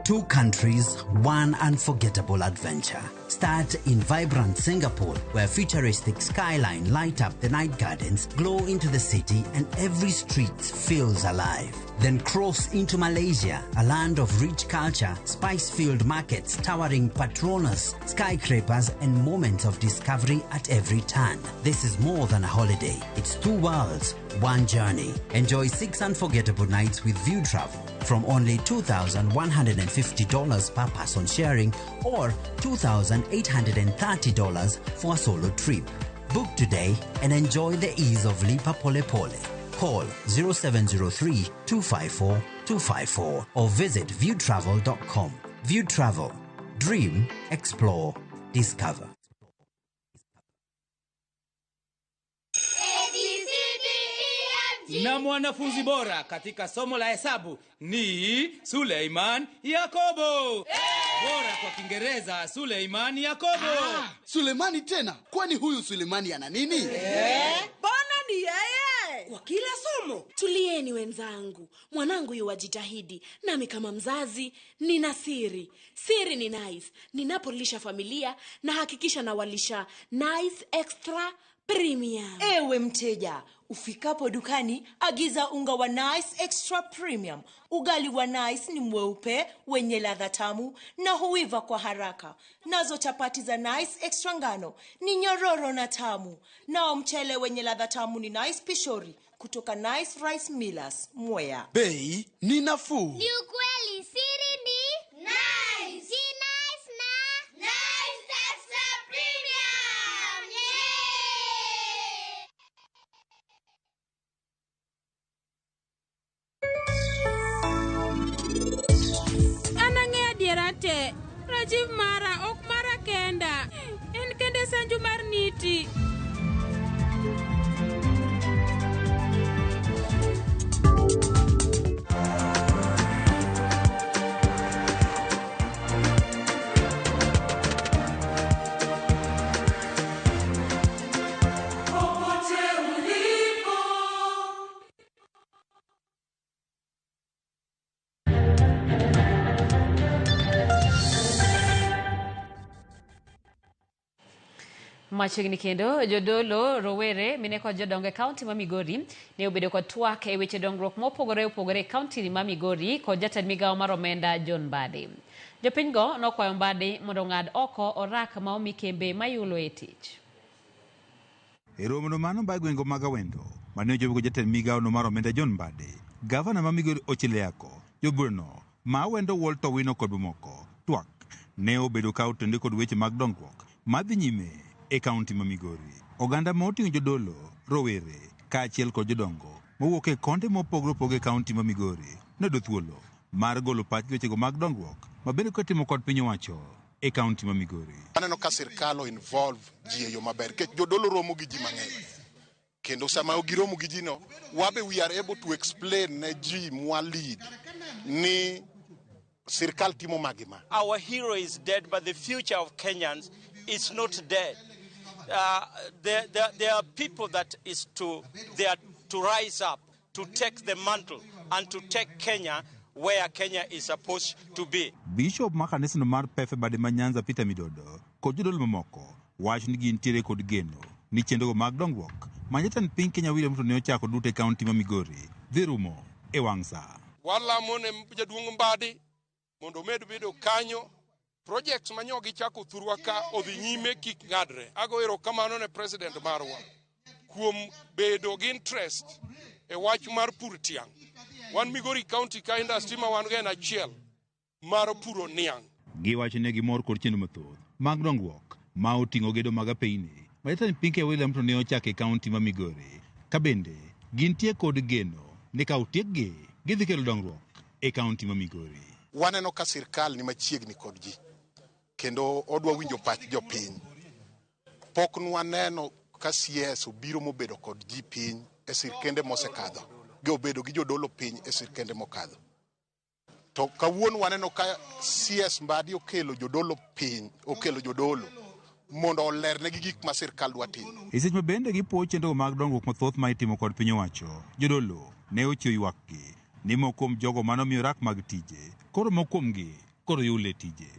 Two countries, one unforgettable adventure. Start in vibrant Singapore, where futuristic skyline light up the night gardens, glow into the city, and every street feels alive. Then cross into Malaysia, a land of rich culture, spice-filled markets, towering Patronas, skyscrapers, and moments of discovery at every turn. This is more than a holiday. It's two worlds, one journey. Enjoy 6 unforgettable nights with View Travel from only $2,150 per person sharing or $2,830 for a solo trip. Book today and enjoy the ease of Lipa Pole Pole. Call 0703-254-254 or visit viewtravel.com. View Travel. Dream, explore, discover. Na mwanafunzi bora katika somo la hesabu ni Suleiman Yakobo. Bora kwa Kiingereza Suleiman Yakobo. Suleimani tena? Kwani huyu Suleimani ana nini? Bona ni yeye. Kwa kila somo. Tulieni wenzangu. Mwanangu yuwajitahidi. Nami kama mzazi nina siri. Siri ni nice. Ninapolisha familia na hakikisha na walisha nice extra premium. Ewe mteja, ufikapo dukani agiza unga wa nice extra premium. Ugali wa nice ni mweupe, wenye ladha tamu na huiva kwa haraka. Nazo chapati za nice extra ngano ni nyororo na tamu. Nao mchele wenye ladha tamu ni nice pishori kutoka Nice Rice Millers, Mwea. Bei ni nafuu. Ni ukweli, siri ni nice. Si nice na nice extra premium. Anang'e dierate. Rajiv mara ok mara kenda. En kende Sanju mar niti. Machiegni kendo jodolo rowere mine kod jodongo e kaunti ma Migori ne obedo kod twak e weche dongruok mopogore opogore e kaunti ma Migori kod jatend migawo mar omenda John Mbadi. Jopinygo nokwayo Mbadi mondo ng'ad oko orak ma omi kembe mayulo e tich. E romo mano ba gwengo mag awendo mane ochopo jatend migawo no mar omenda John Mbadi, gavana ma Migori Ochileyako, joburno ma awendo Walter Wino kod moko twak ne obedo ka otende kod weche mag dongruok madhi nyime e kaunti ma Migori. Oganda ma oting'o jodolo, rowere, kaachiel kod jodongo mowuok e konde mopogore opogore e kaunti ma Migori nodo thuolo mar golo pach wechego mag dongruok ma bende kotimo kod piny owacho e kaunti ma Migori. Aneno ka sirkal involve ji e yo maber ke jodolo romo gi ji mang'eny. Kendo sama giromo gi ji no, wabe we are able to explain ne ji mwa lead ni sirkal timo magima. Our hero is dead, but the future of Kenyans is not dead. There are people that they are to rise up, to take the mantle and to take Kenya where Kenya is supposed to be. Bishop makanisno mar Pefe Bade Manyanza Peter Midodo kod jodolo mamoko wach ni gintiere kod geno ni chenrogo mag dongruok ma jatend piny Kenya William Ruto ne ochako duto e kaunti ma Migori dhi rumo e wang' sa. Walamo ne jaduong' Mbadi mondo med bedo kanyo. Projects manyogi chako thurwa ka odhi nyime kik ng'adre. Ago erokamano ne president marwa kuom bedo gi interest e wach mar pur tiang'. Wan Migori County ka industry ma wan gen achiel mar puro niang'. Giwacho ne gimor kod chenro mathoth mag dongruok ma oting'o gedo mag apeyni ma jatend piny Kenya William Ruto ne ochako e kaunti ma Migori. Ka bende gintie kod geno ni ka otiekgi gidhi kelo dongruok e kaunti ma Migori. Waneno ka sirkal ni machiegni kod ji kendo odwa winjo pach jopiny. Pok nwaneno ka CS obiro mobedo kod ji piny e sirkende mosekadho, obedo gi jodolo piny e sirkende mokadho. To kawuono waneno ka CS Mbadi okelo jodolo piny, okelo jodolo mondo olernegi gik ma sirkal dwa timo. E seche ma bende gipuo chenro mag dongruok mathoth ma itimo kod piny owacho, jodolo ne ochiewo ywakgi ni moko kuom jogo manomiyo rak mag tije koro mokuomgi koro yule tije.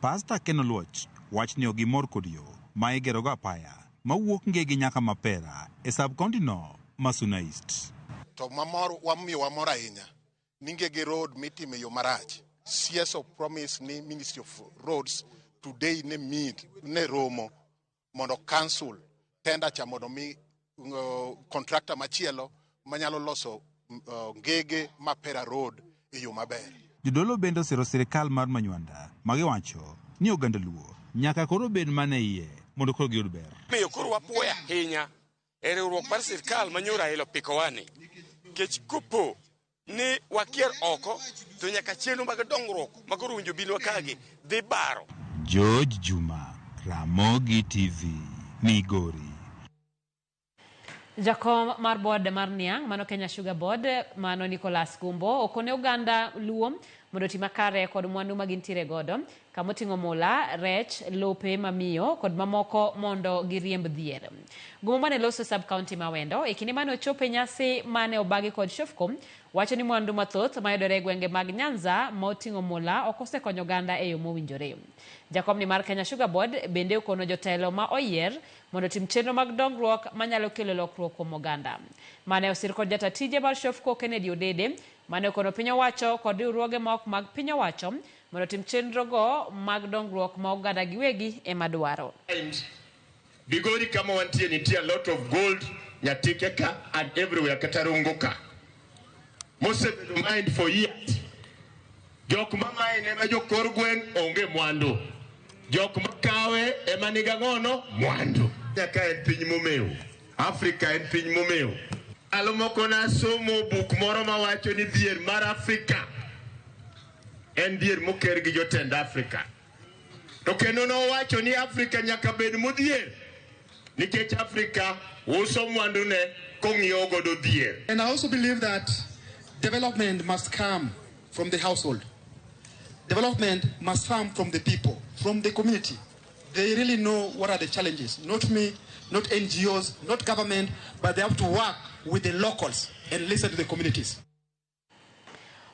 Pastor Ken Oluoch wach ni ogimor kod yo ma igerogo apaya mawuok Ngegi nyaka Mapera e sub-county no ma Suna East. To wamiyo wamor ahinya ni Ngegi road mitime yo marach. CS of promise ni Ministry of Roads today ne romo mondo cancel tender cha mondo mi contractor machielo manyalo loso Ngege Mapera road e yo maber. Jodolo bende osiro sirkal mar Manywanda magiwacho ni oganda luo nyaka koro bed mane iye mondo koro giyud ber. Miyo koro wapuoya ahinya e riwruok mar sirkal manyoro Raila Pikowani. Kech kopo ni wakier oko to nyaka chenro mag dongruok ma koro winjo binwa kagi dhi baro. George Juma, Ramogi TV, Migori. Jakom mar board mar Niang, mano Kenya Sugar Board, mano Nicholas Gumbo, okone Uganda luom, mondo timakare kod mwandu magintire godo, kamotingo mola, rech, lope mamiyo, kod mamoko mondo giriemb dhier. Gumbo mane loso sub-county mawendo, kinde mane ochope nyasi mane obagi kod Shofcom, wacho ni mwandu mathoth mayudore gwenge mag Nyanza motingo mola okosekonyo Uganda e yo mowinjore. Jakom ni mar Kenya Sugar Board bende okono jotelo ma oyier mondo tim chenro mag dongruok manyalo kelo lokruok kuom Uganda. Mane osir kod jatatije mar Shofco Kennedy Odede, mane okono piny owacho kod riwruoge maok mag piny owacho mondo tim chenro go mag dongruok ma Uganda giwegi ema dwaro. Bigori kama wantie nitie a lot of gold nyatike ka and everywhere katarungo ka. Mose bedo mind for years. Jok mama ene jo korgwen onge mwandu. Jok makawe ema niga ngono mwandu. Nyaka en piny momeo. Afrika en piny momeo. Alomoko na somo buk moro mawacho ni dhier mar Afrika en dhier moker gi jotend Afrika. To kendo no wacho ni Afrika nyaka bed modhier nikech Afrika uso mwandu ne kong'iyo godo dhier. And I also believe that development must come from the household. Development must come from the people, from the community. They really know what are the challenges. Not me, not NGOs, not government, but they have to work with the locals and listen to the communities.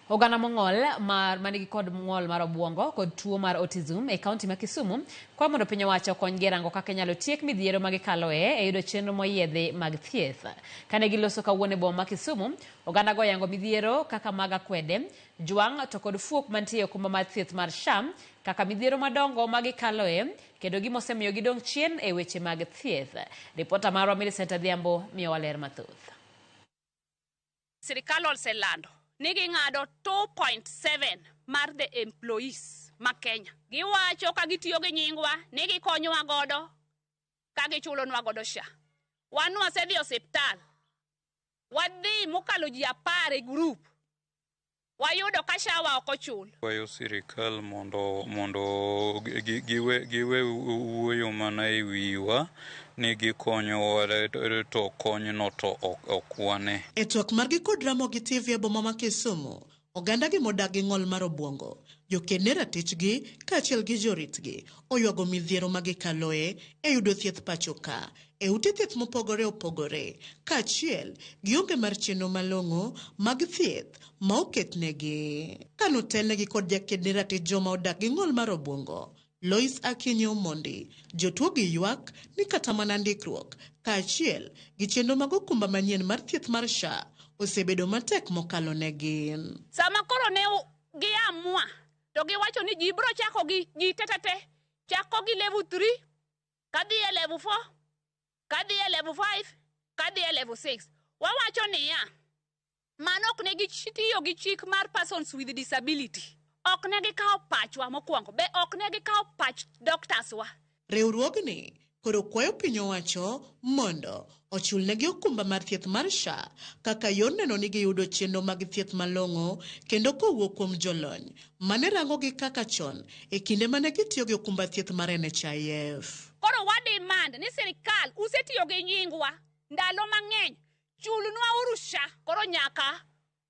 Oganda mong'ol manigi kod ng'ol mar obwongo kod tuo mar autism e kaunti ma Kisumu kwa mondo piny owacho konygi rango kaka nyalo tiek midhiero magikaloe e yudo chenro moyiedhi mag thieth. Kane giloso kawuono e boma ma Kisumu, oganda go yango midhiero kaka mag akwede, jwang' to kod fuok mantie okumba mar thieth mar SHA kaka midhiero madongo magikaloe kendo gimosemiyo gidong' chien e weche mag thieth. Ripota marwa Millicent Adhiambo miyo waler mathoth. Sirikal oselando nigi ng'ado 2.7 mar the employees ma Kenya. Giwacho ka gitiyo gi nyingwa ni gikonyowa godo ka gichulonwa godo SHA. Wan wasedhi osiptal. Wadhi mokalo ji 10 e group. Wayudo ka SHA wa ok ochul. Wayo sirikal mondo giwe wuoyo mana e wiwa ni gikonyo to konyno to ok wane. E twak margi kod Ramogi TV e boma ma Kisumu, oganda gi modak gi ng'ol mar obwongo, jokene ratichgi kaachiel gi joritgi oywago midhiero magikaloe e yudo thieth pacho ka e ute thieth mopogore opogore kaachiel gionge mar chenro malong'o mag thieth ma oketnegi. Kanotelnegi kod jakene ratich joma odak gi ng'ol mar obwongo, Lois Akinyi Omondi, jotuo gi ywak ni kata mana ndikruok kaachiel gi chenro mag okumba manyien mar thieth mar SHA osebedo matek mokalo negi. Sama koro ne giamua to giwacho ni ji bro chako gi ji tetete chako gi level 3 kadhi e level 4 kadhi e level 5 kadhi e level 6. Wawacho ni ya mano ok ne gitiyo gi chik mar persons with disability. Ok ne gikawo pachwa mokwongo, be ok ne gikawo pach doctors wa. Riwruogni koro kwayo piny owacho mondo ochulnegi okumba mar thieth mar SHA kaka yor neno ni giyudo chenro mag thieth malong'o kendo kowuok kuom jolony mane rangogi kaka chon e kinde mane gitiyo gi okumba thieth mar NHIF. Koro wademand ni sirikal usetiyo gi nyingwa ndalo mang'eny, chulnwa uru SHA. Koro nyaka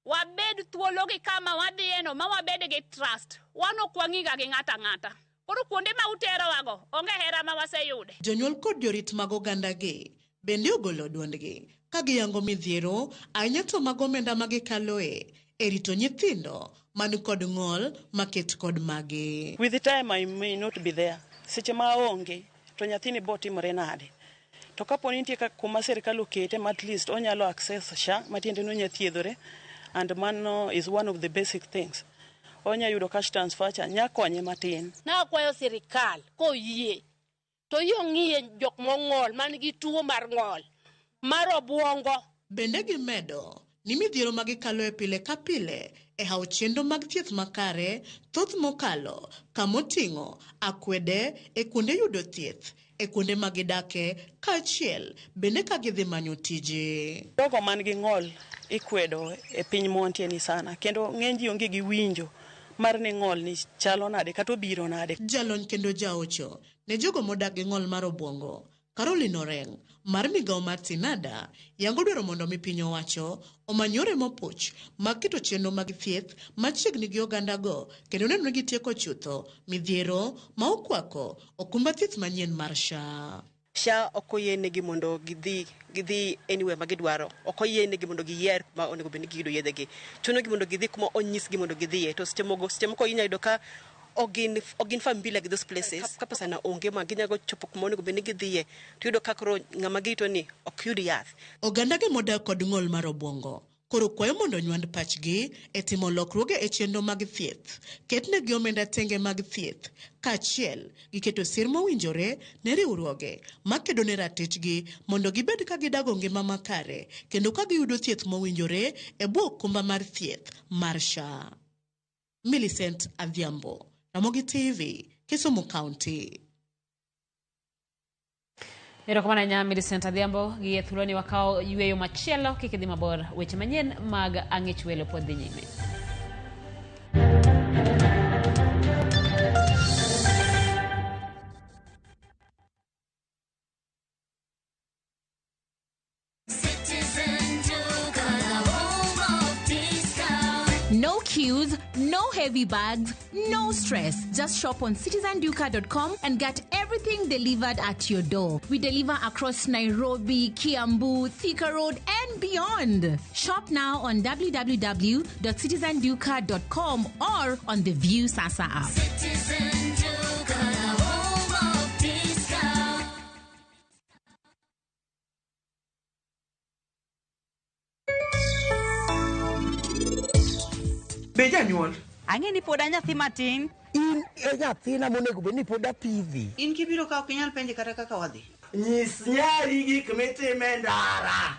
wabed thuolo gi kama wadhieno ma wabed gi trust. Wano kwang'iga gi ng'ata ng'ata. Koro kuonde ma utero wago onge hera ma waseyude. Jonyuol kod jorit mag oganda gi bende ogolo duondgi ka giyango midhiero ahinya to mag omenda magikaloe e rito nyithindo man kod ng'ol maket kod magi. With the time I may not be there. Seche ma onge to nyathini bo timore nade. To kapo ni nitie kuma sirikal okete ma at least onyalo access SHA matiende no nyathiedhore, and mano is one of the basic things. Onya yudo cash transfer cha nyakonye matin. Na kwayo sirikal koyie to yong'iye jok mong'ol man gi tuo mar ng'ol mar obwongo. Bende gimedo ni midhiero magikalo e pile ka pile e hawo chenro mag thieth makare thoth mokalo kamoting'o akwede e kuonde yudo thieth e kuonde magidake kaachiel bende ka gidhi manyo tije. Jogo man gi ng'ol ikwedo e piny montie ni sana kendo ng'eny ji onge gi winjo mar ni ng'ol ni chalo nade kata obiro nade. Jalony kendo jaocho ne jogo modak gi ng'ol mar obwongo Caroline Oreng mar migawo mar Tinada yango dwaro mondo mi piny owacho omany yore mopuch mag keto chenro mag thieth machiegni gi ogandago kendo neno ni gitieko chutho midhiero ma okwako okumba thieth manyien mar SHA. SHA ok oyienegi mondo gidhi anywhere ma gidwaro. Ok oyienegi mondo giyier ma onego bed ni giyudo yedhegi. Chunogi mondo gidhi kuma onyisgi mondo gidhiye. To seche moko inyalo yudo ka ogin familia gi those places. Ka pesa na onge ma ginyago chopo kuma onego bed ni gidhiye. To yudo ka koro ng'ama girito ni ok yud yath. Oganda ge modak kod ng'ol mar obwongo koro kwayo mondo nywand pachgi e timo lokruoge e chenro mag thieth, ketnegi omenda tenge mag thieth, kaachiel gi keto sir mowinjore ne riwruoge makedo ne ratichgi mondo gibed ka gidago ngima makare kendo ka giyudo thieth mowinjore e bwo okumba mar thieth mar SHA. Millicent Adhiambo, Ramogi TV, Kisumu County. Erokamano nya Millicent Adhiambo gi thuloni wakao yweyo machielo kikidhi mabor weche manyien mag ang'ich welo pod dhi nyime. No queues, no heavy bags, no stress. Just shop on citizenduka.com and get everything delivered at your door. We deliver across Nairobi, Kiambu, Thika Road, and beyond. Shop now on www.citizenduka.com or on the View Sasa app. Beja nyuol. Ang'e ni poda nyathi matin. In e nyathina monego bed ni poda pidhi. In kibiro ka ok inyal penje kata kaka wadhi. Nyis nyari gik mitime ndara.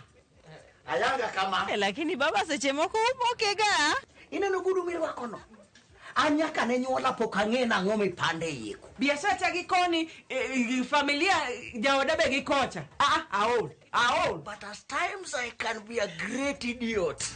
Ayanga kama. Lakini baba seche moko upokega. Ineno gudu mirwako no. Anyaka ne nyuola pok ang'e nang'o mipande yiko. Biashara gi koni familia jaoda be gi kocha. Aol. But at times I can be a great idiot.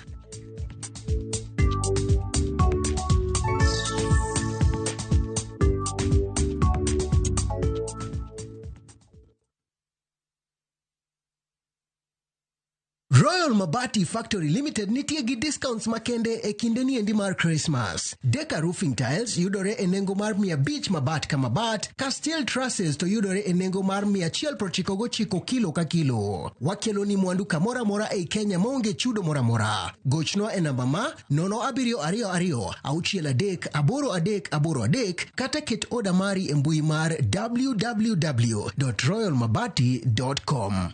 Royal Mabati Factory Limited nitie gi discounts makende e kinde ni endi mar Christmas. Deca Roofing Tiles yudore e nengo mar 500 mabat ka mabat, ka steel trusses to yudore e nengo mar 199 kilo ka kilo. Wakelo ni mwandu kamora mora e Kenya maonge chudo mora mora. Gochno e namba ma 0722 kata ket oda mari e mbui mar www.royalmabati.com.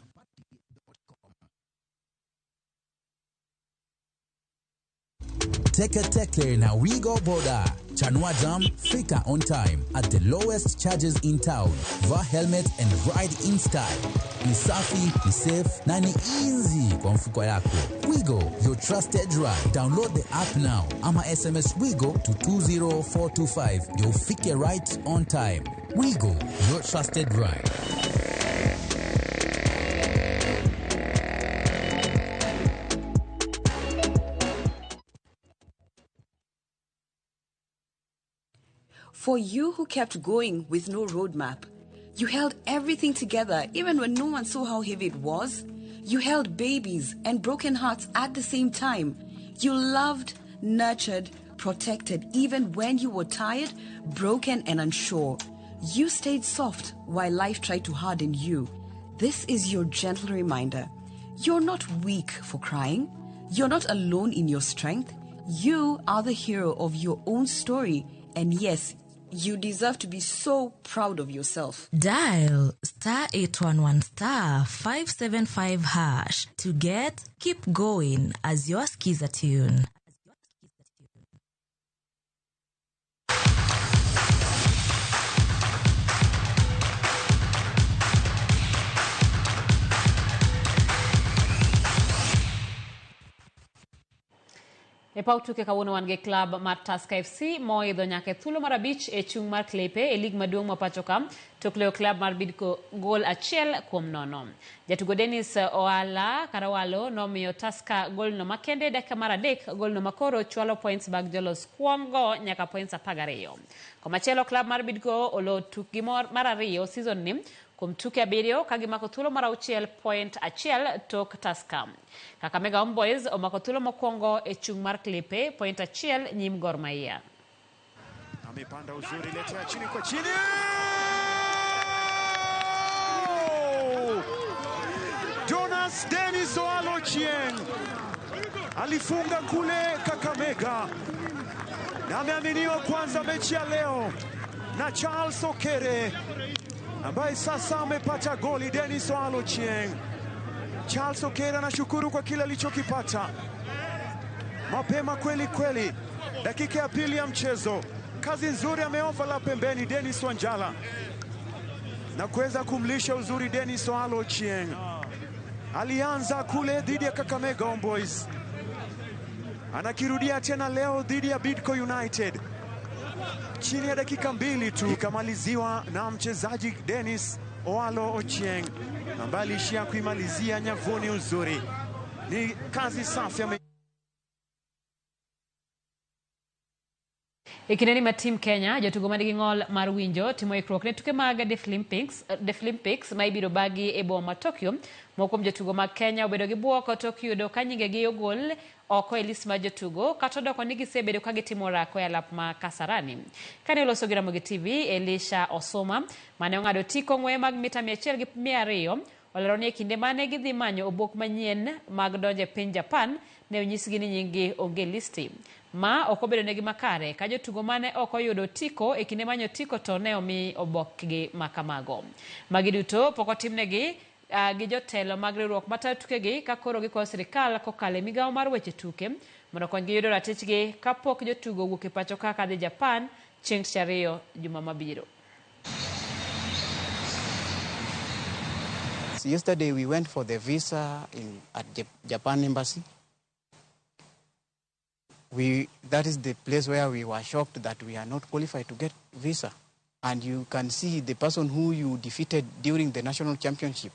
Teke na Wigo Boda. Chanua Jam, fika on time at the lowest charges in town. Wear helmet and ride in style. Ni safi, ni safe, na ni easy kwa mfuko yako. Wigo, your trusted ride. Download the app now. Ama SMS Wigo to 20425. You'll fike right on time. Wigo, your trusted ride. For you who kept going with no roadmap, you held everything together even when no one saw how heavy it was. You held babies and broken hearts at the same time. You loved, nurtured, protected even when you were tired, broken and unsure. You stayed soft while life tried to harden you. This is your gentle reminder. You're not weak for crying. You're not alone in your strength. You are the hero of your own story. And yes, you deserve to be so proud of yourself. Dial *811*575# to get Keep Going as your skiza tune. E pau tuke kawuono wan gi club mar Tusker FC moidho nyaka thuolo mar abich e chung mar Klepe e lig maduong' ma pacho ka tok leo club mar Bidco gol 1-0. Jatugo Dennis Oala Karawalo nomiyo Tusker gol no makende dakika mar 3, gol no makoro chwalo points bag Jolos Kuongo nyaka points 12. Komachielo club mar Bidco olo tukgi mar 2 season ni kuom tuke 7 ka gimako thuolo mar 6.1 tok Tusker. Kakamega Homeboys omako thuolo mokwongo e chung mar Klepe point 1 nyim Gor Mahia. Amepanda uzuri, letea chini kwa chini. Jonas Dennis Oalochieng alifunga kule Kakamega na ameaminiwa kwanza mechi ya leo na Charles Okere ambaye sasa amepata goli. Dennis Oalochieng, Charles Okere anashukuru kwa kile alichokipata mapema kweli kweli. Dakika ya pili ya mchezo, kazi nzuri ameovala pembeni Dennis Wanjala na kuweza kumlisha uzuri Dennis Oalochieng. Alianza kule dhidi ya Kakamega Homeboys, anakirudia tena leo dhidi ya Bidco United. Chini ya dakika 2 tu ikamaliziwa na mchezaji Dennis Oalochieng ambaye alishia kuimalizia nyavuni uzuri. Ni kazi safi. Ikineni ma team Kenya jotugo manigi ng'ol mar winjo timo ikruok ne tuke mag Deaflympians ma ibiro bagi e boma Tokyo. Moko kuom jotugo mag Kenya obedo gi buok tok yudo ka nyingegi ogol oko e list mar jotugo kata doko ni gisebedo ka gitimo rako e alap ma Kasarani. Kane oloso gi Ramogi TV, Elisha Osoma mane ong'ado tiko ng'we mag mita 100 gi 200 olero ni e kinde mane gidhi manyo obok manyien mag donje piny Japan ne onyisgi ni nyinggi onge listi. Ma okobedo negi makare ka jotugo mane okoyudo tiko e kinde manyo tiko to ne omi obokgi makamago. Magi duto poko timnegi gi jotelo mag riwruok matayo tukegi ka koro gikwayo sirikal kokalo e migawo mar weche tuke mondo konygi yudo ratichgi kapok jotugo wuok e pacho ka dhi Japan chieng' Tich Ariyo juma mabiro. Yesterday we went for the visa at Japan embassy. That is the place where we were shocked that we are not qualified to get visa. And you can see the person who you defeated during the national championship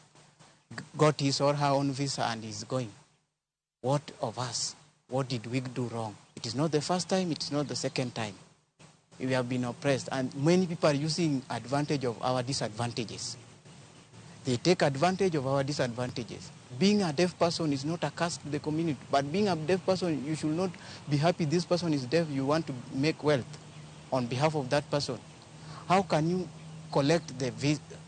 got his or her own visa and is going. What of us? What did we do wrong? It is not the first time, it is not the second time. We have been oppressed and many people are using advantage of our disadvantages. They take advantage of our disadvantages. Being a deaf person is not a curse to the community, but being a deaf person, you should not be happy this person is deaf. You want to make wealth on behalf of that person. How can you collect the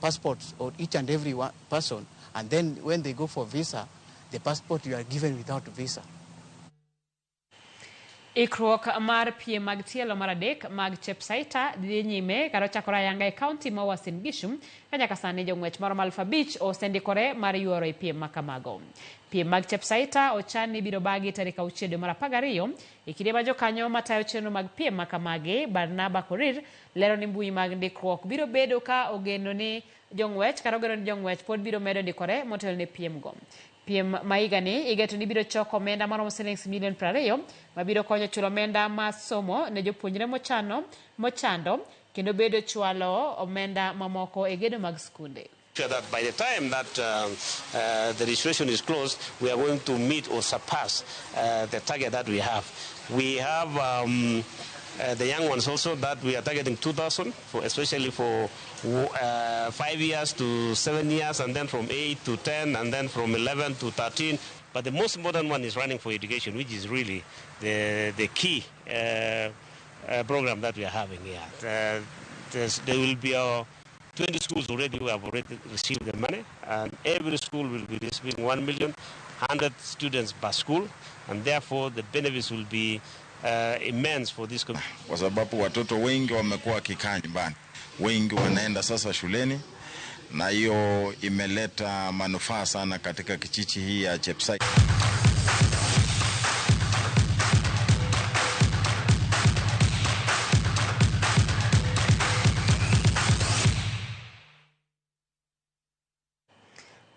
passports of each and every person, and then when they go for visa, the passport you are given without visa? Ikruok mar piem mag tielo mar 3 mag Chepsaita dhi nyime karo chakora yanga e county ma Uasin Gishu ka nyaka sani jong'wech mar 5,000 osendikore mar yuoro e piem makamago. Piem mag Chepsaita ochan ni biro bagi tarik 6 dwe mar 12 e kinde ma jokanyo matayo chenro mag piem makamagi Barnaba Korir lero ni mbui mag ndikruok biro bedo ka ogeno ni jong'wech kata ogeno ni jong'wech pod biro medo ndikore motelo ne piem go. Piem maigani igeto ni biro choko omenda maromo shillings million 20 mabiro konyo chulo omenda ma somo ne jopuonjre mochando kendo bedo chwalo omenda mamoko e gedo mag skunde. That by the time that the registration is closed, we are going to meet or surpass the target that we have. We have the young ones also that we are targeting 2,000, especially for 5 years to 7 years, and then from 8 to 10, and then from 11 to 13. But the most important one is running for education, which is really the key program that we are having here. There will be 20 schools already who have already received the money, and every school will be receiving 1 million, 100 students per school, and therefore the benefits will be immense for this community. Kwa sababu watoto wengi wamekuwa wakikaa nyumbani, wengi wanaenda sasa shuleni, na hiyo imeleta manufaa sana katika kijiji hii ya Chepsaita.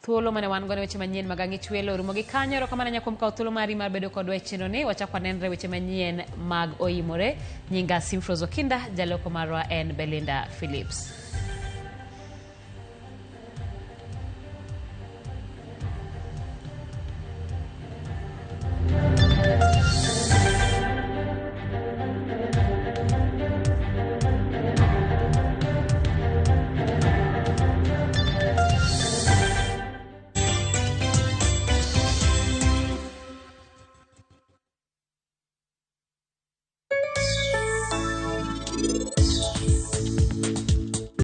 thuolo mane wan go ne weche manyien magangi chwelo rumo gi kanyo ro kamana nyakom ka thuolo mari mar bedo kod weche no ne wachakwa nenre weche manyien mag oimore nyinga Simfrozo Kinda jaloko marwa en Belinda Phillips.